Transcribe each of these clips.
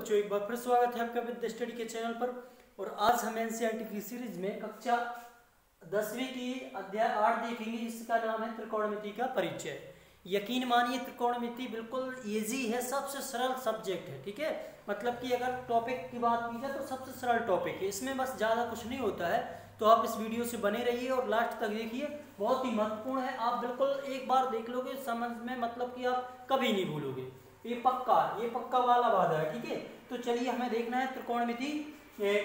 बच्चों, एक बार फिर स्वागत है आपका विद स्टडी के चैनल पर। और आज हम एनसीईआरटी की सीरीज में कक्षा 10वीं की अध्याय 8 देखेंगे, जिसका नाम है त्रिकोणमिति का परिचय। यकीन मानिए त्रिकोणमिति बिल्कुल इजी है, सबसे सरल सब्जेक्ट है। ठीक है, मतलब कि अगर टॉपिक की बात की जाए तो सबसे सरल टॉपिक है, इसमें बस ज़्यादा कुछ नहीं होता है। तो आप इस वीडियो से बने रहिए और लास्ट तक देखिए, बहुत ही महत्वपूर्ण है। आप बिल्कुल एक बार देख लोगे समझ में, मतलब कि आप कभी नहीं भूलोगे। ये पक्का वाला वादा है। ठीक है, तो चलिए हमें देखना है त्रिकोणमिति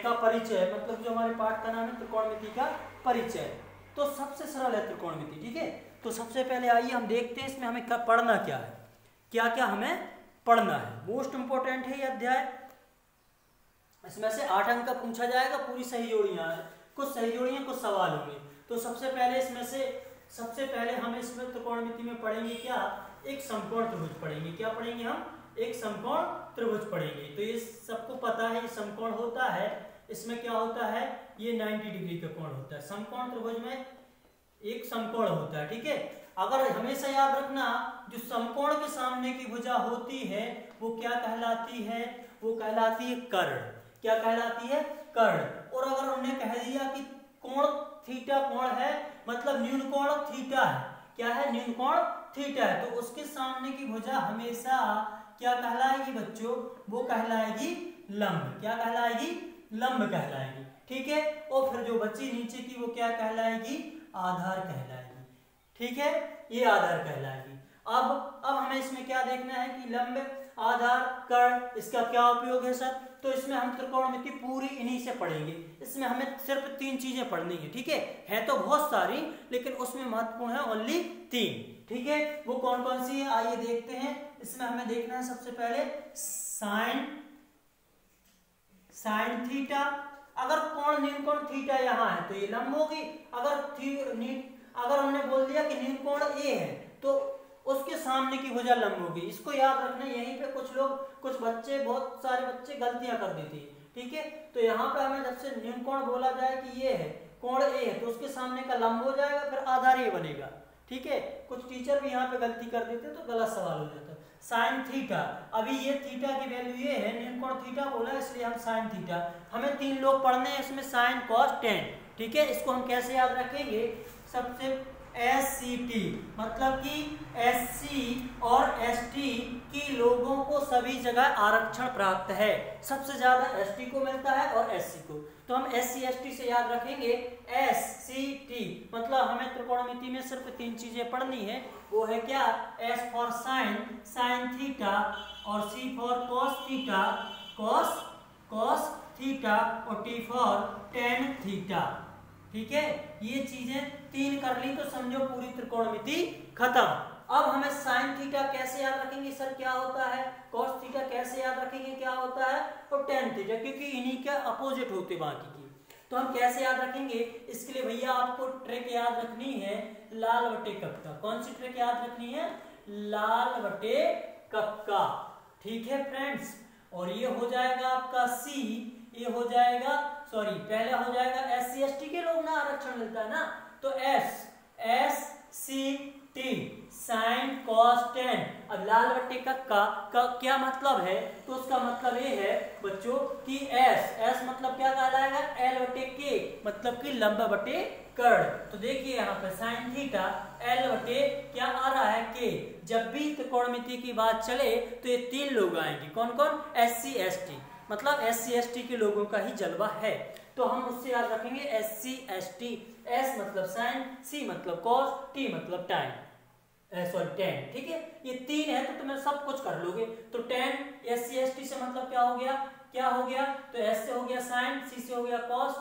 का परिचय, मतलब जो हमारे पाठ का नाम है त्रिकोणमिति का परिचय। तो सबसे सरल है त्रिकोणमिति। ठीक है, तो सबसे पहले आइए हम देखते हैं इसमें हमें क्या पढ़ना, क्या है, क्या क्या हमें पढ़ना है। मोस्ट इंपोर्टेंट है ये अध्याय। इसमें से 8 अंक का पूछा जाएगा, पूरी सही जोड़ियां हैं, कुछ सही जोड़ियां, कुछ सवाल होंगे। तो सबसे पहले हम इसमें त्रिकोणमिति में पढ़ेंगे क्या, एक समकोण त्रिभुज पढ़ेंगे। क्या पढ़ेंगे हम? एक समकोण त्रिभुज पढ़ेंगे। तो ये सबको पता है, ये समकोण होता है, इसमें क्या होता है, ये 90 डिग्री का कोण होता है। समकोण त्रिभुज में एक समकोण होता है। ठीक है, अगर हमेशा याद रखना, जो समकोण के सामने की भुजा होती है वो क्या कहलाती है? वो कहलाती है कर्ण। क्या कहलाती है? कर्ण। और अगर उन्हें कह दिया कि कोण थीटा कोण है, मतलब न्यून कोण थीटा है, क्या है? न्यून कोण थीटा है, तो उसके सामने की भुजा हमेशा क्या कहलाएगी बच्चों? वो कहलाएगी लंब। क्या कहलाएगी? लंब कहलाएगी। ठीक है, और फिर जो बची नीचे की वो क्या कहलाएगी? आधार कहलाएगी। ठीक है, ये आधार कहलाएगी। अब हमें इसमें क्या देखना है कि लंब, आधार, कर्ण, इसका क्या उपयोग है सर? तो इसमें हम त्रिकोणमिति पूरी इन्हीं से पढ़ेंगे। इसमें हमें सिर्फ 3 चीजें पढ़नी है। ठीक है तो बहुत सारी, लेकिन उसमें महत्वपूर्ण है ओनली 3। ठीक है, वो कौन कौन सी है आइए देखते हैं। इसमें हमें देखना है सबसे पहले साइन थीटा। अगर कोण न्यून कोण थीटा यहाँ है तो ये लंब होगी। अगर हमने बोल दिया कि न्यून कोण ए है तो उसके सामने की भुजा लंब होगी। इसको याद रखना, यहीं पे कुछ बच्चे, बहुत सारे बच्चे गलतियां कर देते हैं। ठीक है, तो यहाँ पे हमें जब से न्यून कोण बोला जाए कि ये है, कोण ए है, तो उसके सामने का लंब हो जाएगा, फिर आधार ए बनेगा। ठीक है, कुछ टीचर भी यहाँ पे गलती कर देते तो गलत सवाल हो जाता है। साइन थीटा, अभी ये थीटा की वैल्यू ये है, न्यून कोण थीटा बोला इसलिए हम साइन थीटा। हमें 3 लोग पढ़ने हैं इसमें, साइन कॉस टेन। ठीक है, इसको हम कैसे याद रखेंगे? सबसे SCT, मतलब कि SC और ST की लोगों को सभी जगह आरक्षण प्राप्त है। सबसे ज्यादा ST को मिलता है और SC को, तो हम SC ST से याद रखेंगे SCT। मतलब हमें त्रिकोणमिति में सिर्फ 3 चीजें पढ़नी है, वो है क्या? S फॉर साइन थीटा, और C for cos theta, cos theta, और T फॉर टेन थीटा। ठीक है, ये चीजें 3 कर ली तो समझो पूरी त्रिकोणमिति खत्म। अब हमें साइन थीटा कैसे याद रखेंगे सर, क्या होता है? कॉस थीटा कैसे याद रखेंगे, क्या होता है? और टेन थीटा, क्योंकि इन्हीं के अपोजिट होते बाकी की। तो हम कैसे याद रखेंगे? इसके लिए भैया आपको ट्रिक याद रखनी है, लाल बटे कप का। कौन सी ट्रिक याद रखनी है? लाल बटे कप का। ठीक है फ्रेंड्स, और ये हो जाएगा आपका C, ये हो जाएगा, सॉरी पहले हो जाएगा SC ST के लोग ना आरक्षण मिलता है ना, तो SCT साइन कॉस टेन। अब लाल बट्टे का क्या मतलब है? तो उसका मतलब ये है बच्चों कि S मतलब क्या कहलाएगा? L बटे K, मतलब कि लंब बटे कर्ण। तो देखिए यहाँ पे साइन थीटा L बटे क्या आ रहा है? K। जब भी त्रिकोणमिति की बात चले तो ये 3 लोग आएंगे। कौन कौन? SC ST, मतलब SC ST के लोगों का ही जलवा है। तो हम उससे याद रखेंगे SC ST। S मतलब साइन, C मतलब कॉस, T मतलब टेन। ठीक है, ये 3 है तो तुम्हें सब कुछ कर लोगे। तो टेन SC ST से मतलब क्या हो गया? तो S से हो गया साइन, C से हो गया कॉस,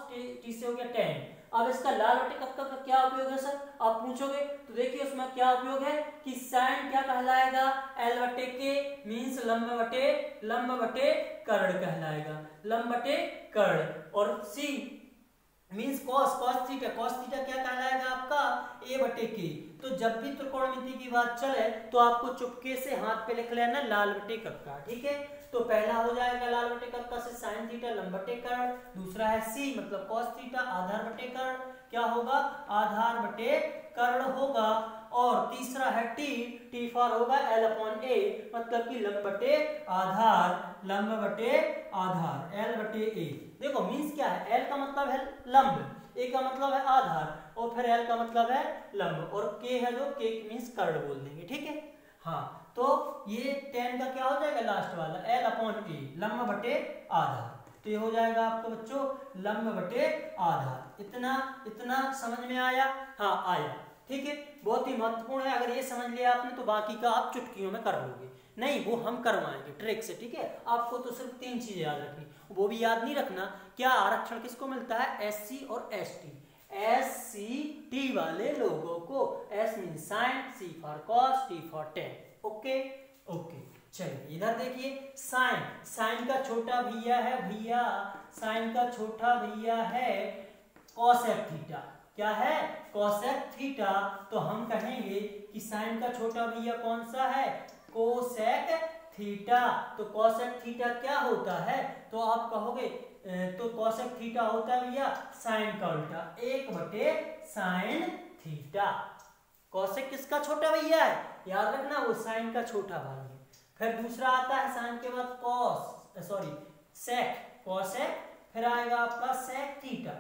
T से हो गया टेन। अब इसका लाल बटे कप का क्या उपयोग है सर, आप पूछोगे? तो देखिए उसमें क्या उपयोग है कि साइन क्या कहलाएगा? L बटे K मीन्स लंब बटे कर्ण कहलाएगा, लंब बटे कर्ण। और C मीन्स कॉस थीटा क्या कहलाएगा आपका? A बटे K। तो जब भी त्रिकोणमिति की बात चले तो आपको चुपके से हाथ पे लिख लेना लाल बटे कप का। ठीक है, तो पहला हो जाएगा लाल बटे कप का से साइन थीटा लंब बटे कर्ण। दूसरा है C मतलब कॉस थीटा आधार बटे कर्ण, क्या होगा? आधार बटे कर्ण होगा। और तीसरा है टी, टी फॉर होगा एल अपॉन ए, मतलब कि लंब बटे आधार, लंब बटे आधार एल बटे ए। देखो मीन्स क्या है, एल का मतलब है लंब, ए का मतलब है आधार और फिर एल का मतलब है लंब और के है जो के मीन्स कर्ण बोल देंगे, ठीक है। हाँ तो ये 10 का क्या हो जाएगा लास्ट वाला एल अपॉन ए, लंब बटे आधार, तो ये हो जाएगा आपको बच्चों लंब बटे आधार। इतना समझ में आया? हाँ आया, ठीक है। बहुत ही महत्वपूर्ण है, अगर ये समझ लिया आपने तो बाकी का आप चुटकियों में कर लोगे, नहीं वो हम करवाएंगे ट्रिक से, ठीक है। आपको तो सिर्फ 3 चीजें याद रखनी, वो भी याद नहीं रखना क्या आरक्षण किसको मिलता है, SC और ST। SC वाले लोगों को, S mean sine, C for cos, T for ten, okay okay. चलिए इधर देखिए, साइन, साइन का छोटा भैया है भैया, साइन का छोटा भैया है कोसेक थीटा, क्या है कोसेक थीटा, तो हम कहेंगे कि साइन का छोटा भैया कौन सा है, कोसेक थीटा। तो कोसेक थीटा क्या होता है, तो आप कहोगे तो कोसेक थीटा होता है भैया साइन का उल्टा, 1/साइन थीटा। कोसेक किसका छोटा भैया है, याद रखना वो साइन का छोटा भाई है। फिर दूसरा आता है साइन के बाद कॉस, सॉरी सेक, कोसेक, फिर आएगा आपका सेक थीटा,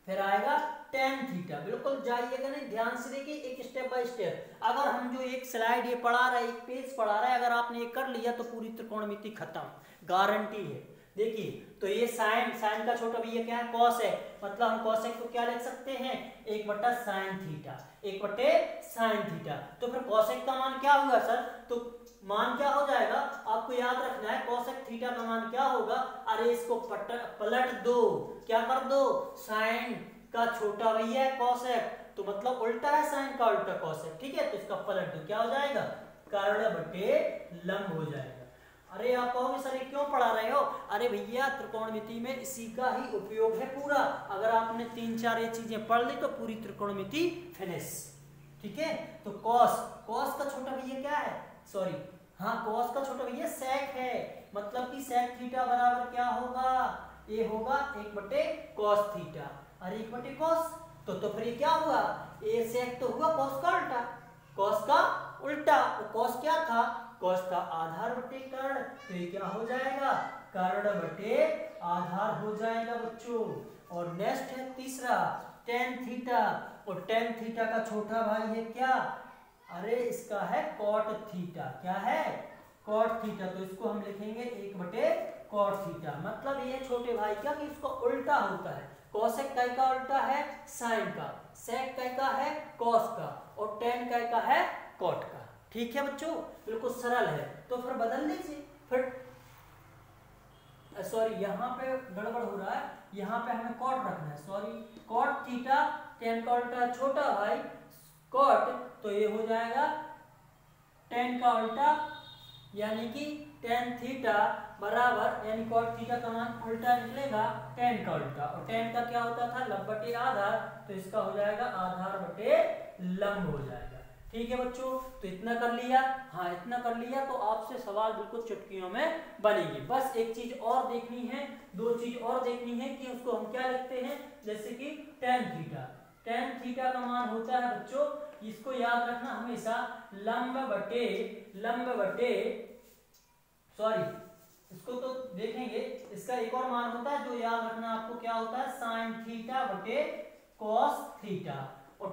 फिर आएगा टेन थीटा। बिल्कुल जाइएगा नहीं, ध्यान से देखिए एक स्टेप बाय स्टेप। अगर हम जो एक स्लाइड ये पढ़ा रहे, एक पेज पढ़ा रहे, अगर आपने ये कर लिया तो पूरी त्रिकोणमिति खत्म, गारंटी है। देखिए तो ये साइन, साइन का छोटा भैया क्या है कोसेक, मतलब हम कोसेक को क्या लिख सकते हैं 1/साइन थीटा, 1/साइन थीटा। तो फिर कोसेक का मान क्या होगा सर, तो मान क्या हो जाएगा आपको याद रखना है, कोसेक थीटा का मान क्या होगा, अरे इसको पलट दो, क्या कर दो, साइन का छोटा भैया है कोसेक, तो मतलब उल्टा है साइन का उल्टा कोसेक, ठीक है। तो इसका पलट दो, क्या हो जाएगा कर्ण बटे लंब हो जाएगा। अरे आप कहोगे सर ये क्यों पढ़ा रहे हो, अरे भैया त्रिकोणमिति में इसी का ही उपयोग है पूरा। अगर आपने 3-4 ये चीजें पढ़ ली तो पूरी त्रिकोणमिति फिनिश, ठीक है। तो कॉस, कॉस का छोटा भैया क्या है, सॉरी हाँ कॉस का छोटा भैया सेक है, मतलब कि सेक थीटा बराबर क्या होगा, ये होगा 1/कॉस थीटा, अरे 1/कॉस, तो फिर ये क्या हुआ, ये सेक तो हुआ कॉस का उल्टा, कॉस का उल्टा, तो कॉस क्या था, कॉस का आधार बटे कर्ण, तो ये क्या हो जाएगा कर्ण बटे आधार हो जाएगा बच्चों। और नेक्स्ट है तीसरा टेन थीटा, और टेन थीटा का छोटा भाई है क्या, अरे इसका है कॉट थीटा, क्या है कॉट थीटा, तो इसको हम लिखेंगे 1/कॉट थीटा, मतलब ये छोटे भाई का कि इसको उल्टा होता है, कोसेक काय का उल्टा है साइन का, सेक काय का है कॉस का, और टेन काय का है कॉट का, ठीक है बच्चों, बिल्कुल सरल है। तो फिर बदल लीजिए, फिर सॉरी यहाँ पे गड़बड़ हो रहा है, यहाँ पे हमें कॉट रखना है, सॉरी कॉट थीटा, टेन का उल्टा छोटा भाई कॉट, तो ये हो जाएगा टेन का उल्टा, यानी कि टेन थीटा बराबर, यानी कॉट थीटा का मान उल्टा निकलेगा टेन का उल्टा, और टेन का क्या होता था लंब बटे आधार, तो इसका हो जाएगा आधार बटे लंब हो जाएगा, ठीक है बच्चों। तो इतना कर लिया, हाँ इतना कर लिया, तो आपसे सवाल बिल्कुल चुटकियों में बनेगी। बस एक चीज और देखनी है, 2 चीज और देखनी है कि उसको हम क्या लिखते हैं, जैसे कि टेन थीटा, टेन थीटा का मान होता है बच्चों, इसको याद रखना हमेशा लंब बटे सॉरी इसको तो देखेंगे, इसका एक और मान होता है जो याद रखना आपको, क्या होता है साइन थीटा बटे कॉस थीटा, और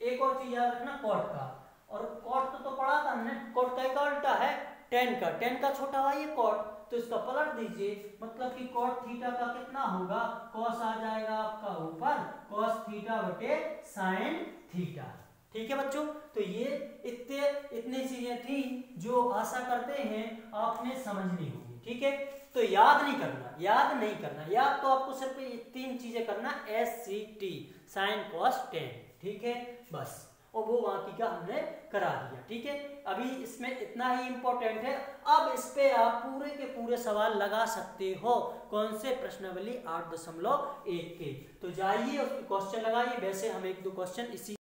एक और चीज याद रखना कॉट का, और कॉट तो पढ़ा था हमने, कॉट का उल्टा है टेन का, टेन का छोटा भाई है कॉट, तो इसका पलट दीजिए, मतलब कि कॉट थीटा का कितना होगा, कॉस आ जाएगा आपका ऊपर, कॉस थीटा बटे साइन थीटा, ठीक है बच्चों। तो ये इतनी चीजें थी जो आशा करते हैं आपने समझनी होगी, ठीक है। तो याद नहीं करना, याद तो आपको सिर्फ 3 चीजें करना, SCT साइन कॉस टेन, ठीक है बस, और वो बाकी का हमने करा दिया, ठीक है। अभी इसमें इतना ही इंपॉर्टेंट है, अब इस पे आप पूरे के पूरे सवाल लगा सकते हो, कौन से प्रश्नावली 8.1 के, तो जाइए उसके क्वेश्चन लगाइए। वैसे हम 1-2 क्वेश्चन इसी